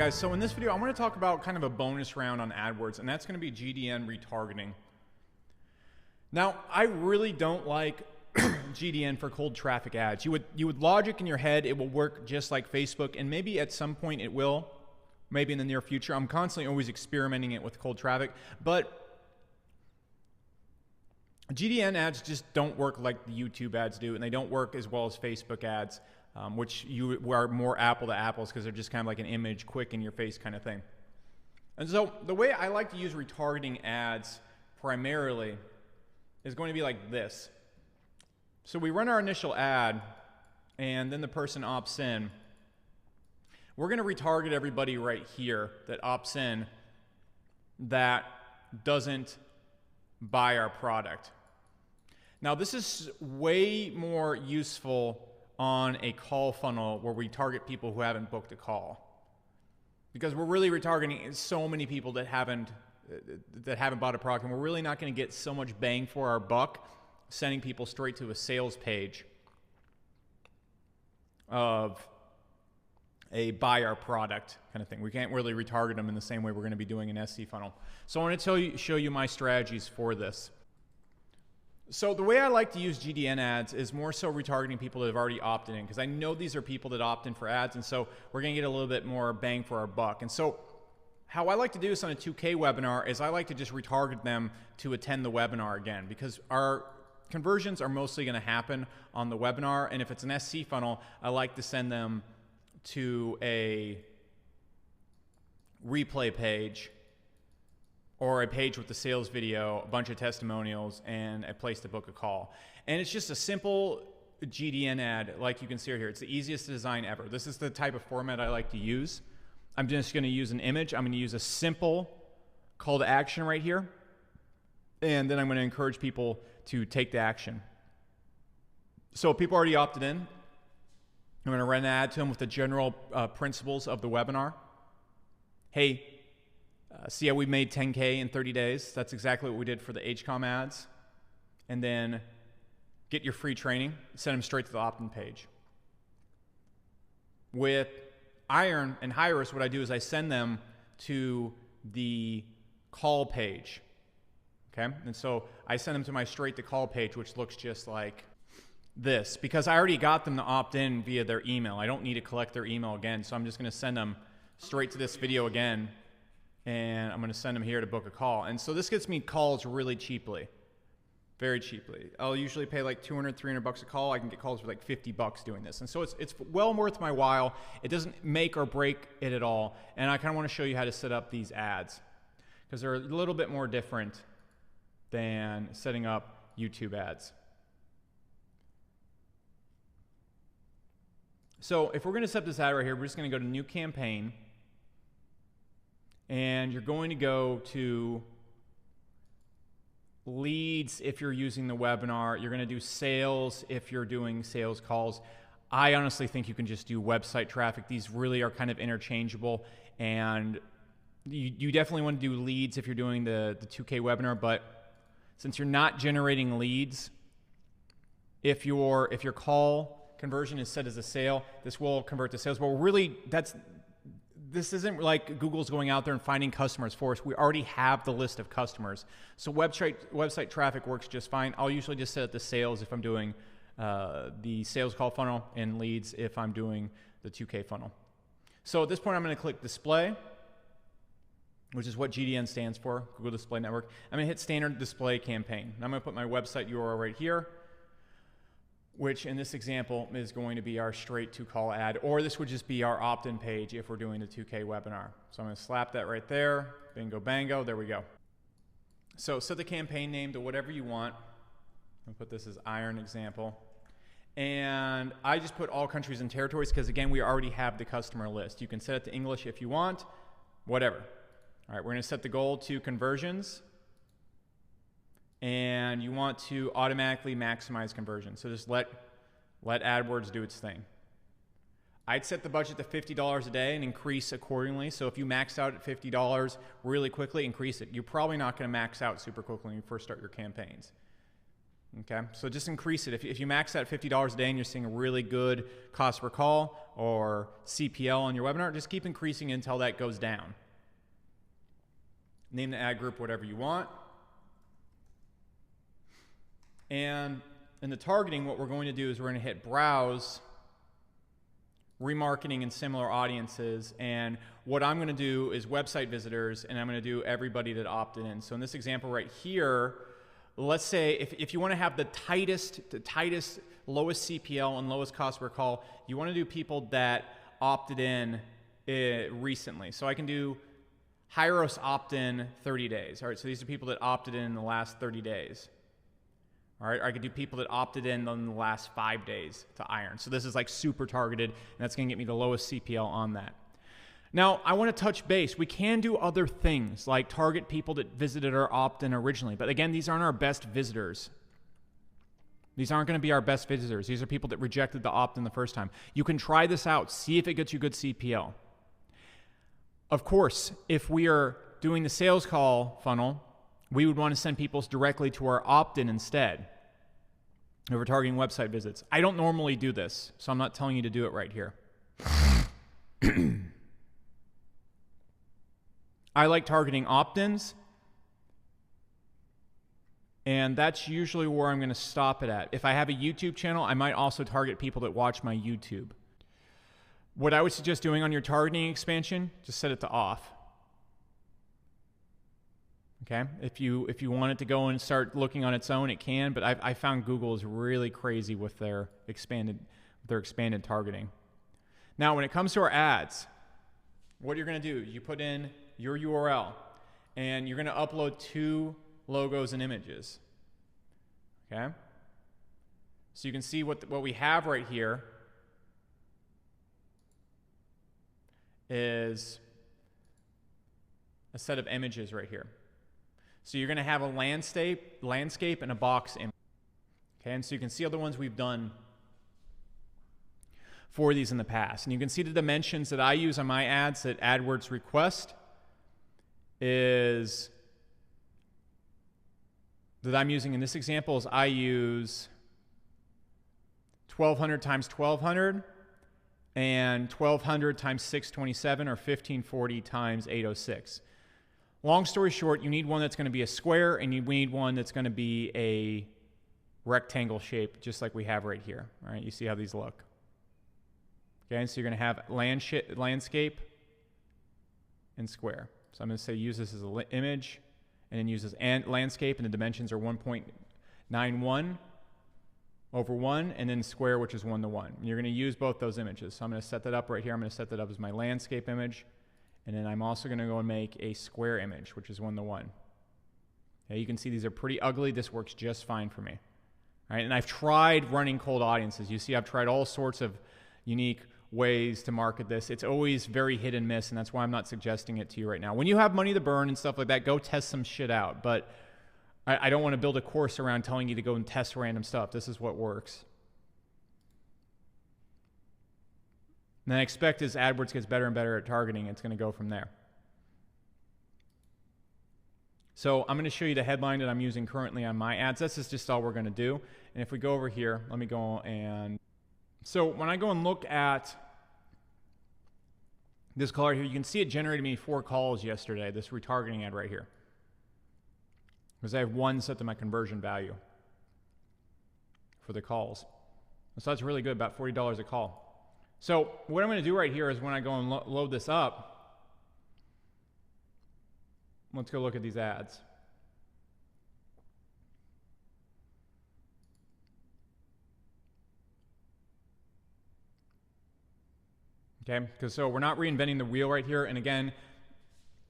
guys, so in this video I'm going to talk about kind of a bonus round on AdWords, and that's going to be GDN retargeting. Now, I really don't like GDN for cold traffic ads. You would logic in your head it will work just like Facebook, and maybe at some point it will, maybe in the near future. I'm constantly always experimenting it with cold traffic, but GDN ads just don't work like the YouTube ads do, and they don't work as well as Facebook ads, which you are more apple to apples because they're just kind of like an image, quick in your face kind of thing. And so the way I like to use retargeting ads primarily is going to be like this. So we run our initial ad, and then the person opts in. We're going to retarget everybody right here that opts in that doesn't buy our product. Now, this is way more useful on a call funnel where we target people who haven't booked a call, because we're really retargeting so many people that haven't bought a product, and we're really not going to get so much bang for our buck sending people straight to a sales page of a buy our product kind of thing. We can't really retarget them in the same way we're going to be doing an SC funnel. So I want to show you my strategies for this. So the way I like to use GDN ads is more so retargeting people that have already opted in, because I know these are people that opt in for ads, and so we're going to get a little bit more bang for our buck. And so how I like to do this on a 2K webinar is I like to just retarget them to attend the webinar again, because our conversions are mostly going to happen on the webinar, and if it's an SC funnel, I like to send them to a replay page or a page with the sales video, a bunch of testimonials, and a place to book a call. And it's just a simple GDN ad like you can see here. It's the easiest design ever. This is the type of format I like to use. I'm just going to use an image. I'm going to use a simple call to action right here, and then I'm going to encourage people to take the action. So people already opted in. I'm going to run an ad to them with the general principles of the webinar. Hey, see how we made 10K in 30 days? That's exactly what we did for the HCOM ads. And then get your free training, send them straight to the opt-in page. With Iron and High-Risk, what I do is I send them to the call page. Okay? And so I send them to my straight to call page, which looks just like this, because I already got them to opt in via their email. I don't need to collect their email again, so I'm just going to send them straight to this video again, and I'm going to send them here to book a call. And so this gets me calls really cheaply, very cheaply. I'll usually pay like $200, $300 a call. I can get calls for like $50 doing this. And so it's well worth my while. It doesn't make or break it at all. And I kind of want to show you how to set up these ads, because they're a little bit more different than setting up YouTube ads. So if we're going to set this ad right here, we're just going to go to New Campaign, and you're going to go to Leads if you're using the webinar. You're going to do Sales if you're doing sales calls. I honestly think you can just do website traffic. These really are kind of interchangeable, and you definitely want to do Leads if you're doing the 2K webinar, but since you're not generating leads, if your call conversion is set as a sale, this will convert to sales. But really, this isn't like Google's going out there and finding customers for us. We already have the list of customers. So website traffic works just fine. I'll usually just set it to sales if I'm doing the sales call funnel, and leads if I'm doing the 2K funnel. So at this point, I'm going to click display, which is what GDN stands for, Google Display Network. I'm going to hit standard display campaign. I'm going to put my website URL right here, which in this example is going to be our straight to call ad, or this would just be our opt-in page if we're doing the 2K webinar. So I'm going to slap that right there. Bingo, bango. There we go. So set the campaign name to whatever you want. I'll put this as Iron example. And I just put all countries and territories because, again, we already have the customer list. You can set it to English if you want, whatever. All right, we're going to set the goal to conversions. And you want to automatically maximize conversion. So just let AdWords do its thing. I'd set the budget to $50 a day and increase accordingly. So if you max out at $50 really quickly, increase it. You're probably not going to max out super quickly when you first start your campaigns. Okay, so just increase it. If you max that $50 a day and you're seeing a really good cost per call or CPL on your webinar, just keep increasing it until that goes down. Name the ad group whatever you want. And in the targeting, what we're going to do is we're going to hit browse, remarketing and similar audiences. And what I'm going to do is website visitors, and I'm going to do everybody that opted in. So in this example right here, let's say if you want to have the tightest, lowest CPL and lowest cost per call, you want to do people that opted in recently. So I can do high-risk opt-in 30 days. All right, so these are people that opted in the last 30 days. All right, or I could do people that opted in the last 5 days to iron. So this is like super targeted, and that's going to get me the lowest CPL on that. Now, I want to touch base. We can do other things like target people that visited our opt-in originally. But again, these aren't our best visitors. These aren't going to be our best visitors. These are people that rejected the opt-in the first time. You can try this out. See if it gets you good CPL. Of course, if we are doing the sales call funnel, we would want to send people directly to our opt-in instead. If we're targeting website visits. I don't normally do this, so I'm not telling you to do it right here. I like targeting opt-ins, and that's usually where I'm going to stop it at. If I have a YouTube channel, I might also target people that watch my YouTube. What I would suggest doing on your targeting expansion, just set it to off. Okay, if you want it to go and start looking on its own, it can, but I found Google is really crazy with their expanded targeting. Now, when it comes to our ads, what you're going to do, you put in your URL, and you're going to upload 2 logos and images. Okay? So you can see what we have right here is a set of images right here. So you're going to have a landscape and a box image. Okay, and so you can see other ones we've done for these in the past. And you can see the dimensions that I use on my ads that AdWords request is that I'm using in this example is I use 1200 times 1200 and 1200 times 627 or 1540 times 806. Long story short, you need one that's going to be a square and you need one that's going to be a rectangle shape just like we have right here. All right, you see how these look. Okay, so you're going to have landscape and square. So I'm going to say use this as an image and then use this landscape, and the dimensions are 1.91 over 1, and then square, which is 1 to 1. And you're going to use both those images. So I'm going to set that up right here. I'm going to set that up as my landscape image, and then I'm also going to go and make a square image, which is 1 to 1. Okay, you can see these are pretty ugly. This works just fine for me. All right, and I've tried running cold audiences. You see I've tried all sorts of unique ways to market this. It's always very hit and miss, and that's why I'm not suggesting it to you right now. When you have money to burn and stuff like that, go test some shit out. But I don't want to build a course around telling you to go and test random stuff. This is what works. And then I expect as AdWords gets better and better at targeting, it's going to go from there. So I'm going to show you the headline that I'm using currently on my ads. This is just all we're going to do. And if we go over here, let me go and... So when I go and look at this call right here, you can see it generated me 4 calls yesterday, this retargeting ad right here. Because I have 1 set to my conversion value for the calls. So that's really good, about $40 a call. So what I'm going to do right here is when I go and load this up, let's go look at these ads. Okay, because so we're not reinventing the wheel right here. And again,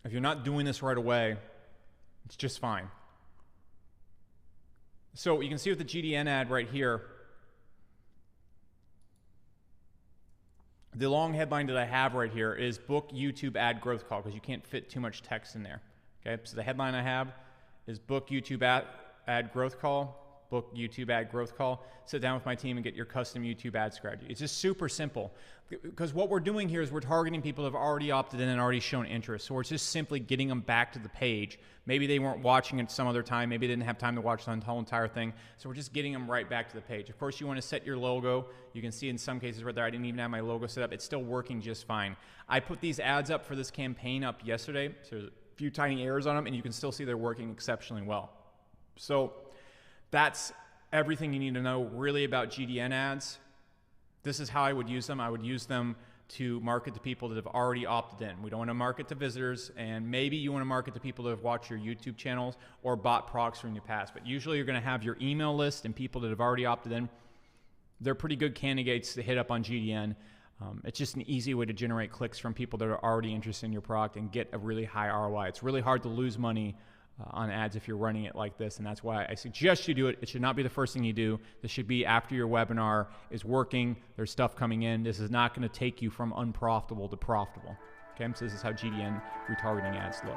if you're not doing this right away, it's just fine. So you can see with the GDN ad right here, the long headline that I have right here is book YouTube ad growth call, because you can't fit too much text in there. Okay, so the headline I have is book YouTube ad growth call. book YouTube ad growth call, sit down with my team and get your custom YouTube ad strategy. It's just super simple, because what we're doing here is we're targeting people who have already opted in and already shown interest. So we're just simply getting them back to the page. Maybe they weren't watching it some other time. Maybe they didn't have time to watch the whole entire thing. So we're just getting them right back to the page. Of course, you want to set your logo. You can see in some cases right there, I didn't even have my logo set up. It's still working just fine. I put these ads up for this campaign up yesterday. So there's a few tiny errors on them, and you can still see they're working exceptionally well. So that's everything you need to know really about GDN ads. This is how I would use them. I would use them to market to people that have already opted in. We don't want to market to visitors, and maybe you want to market to people that have watched your YouTube channels or bought products from your past. But usually you're going to have your email list and people that have already opted in. They're pretty good candidates to hit up on GDN. It's just an easy way to generate clicks from people that are already interested in your product and get a really high ROI. It's really hard to lose money on ads if you're running it like this, and that's why I suggest you do it. It should not be the first thing you do. This should be after your webinar is working, there's stuff coming in. This is not going to take you from unprofitable to profitable. Okay, so this is how GDN retargeting ads look.